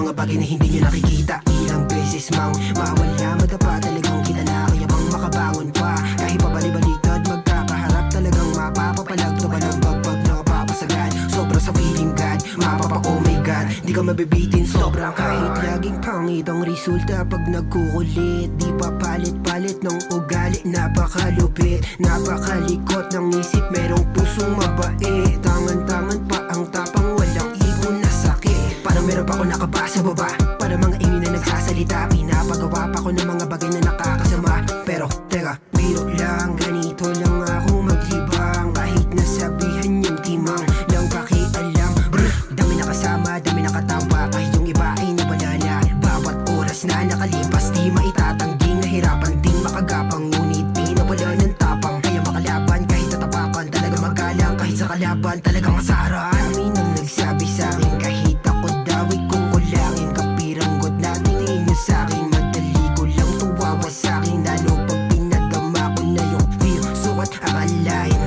mga bagay na hindi nyo nakikita. Ilang beses mang mawala, madapa talagang kita na kaya bang makabangon pa. Kahit pabali-baliktad, magkakaharap talagang mapapapalag. Tumalang bagbag na kapapasagan, sobra sa feeling God, mapapa oh my God, di ka mabibitin sobrang. Kahit laging pangit ang resulta pag nagkukulit, di pa palit-palit ng ugali. Napakalupit, napakalikot ng isip, merong pusong mabait. Tangan-tangan pa ang tapang, walang ego na sakit. Parang meron pa ako nakabasa baba, para mga ini na nagsasalita. Pinapagawa pa ko ng mga bagay na nakakasama. Pero teka, biro lang, ganito lang ako maglibang. Kahit nasabihan yung timang, lang pakialam. Brr, dami na kasama, dami na katawa, kahit yung iba ay nawala na. Bawat oras na nakalipas, di maitatanggi. Nahirapan ding makagapang, ngunit di nawala ng tapang. Kaya makalaban kahit natapakan, talaga magalang kahit sa kalaban, talagang masaran. Dami nang nagsabi sa'kin, kahit ako daw kung kulangin. Kapiranggot natin tingin nyo sa'kin, madali ko lang tuwawa sa'kin. Lalo pag pinagama ko na yung view, sukat akalain.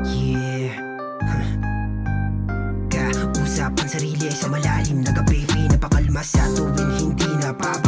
Yeah. Kausap ang sarili sa malalim na gabi, pinapakalma sa tuwing hindi napapa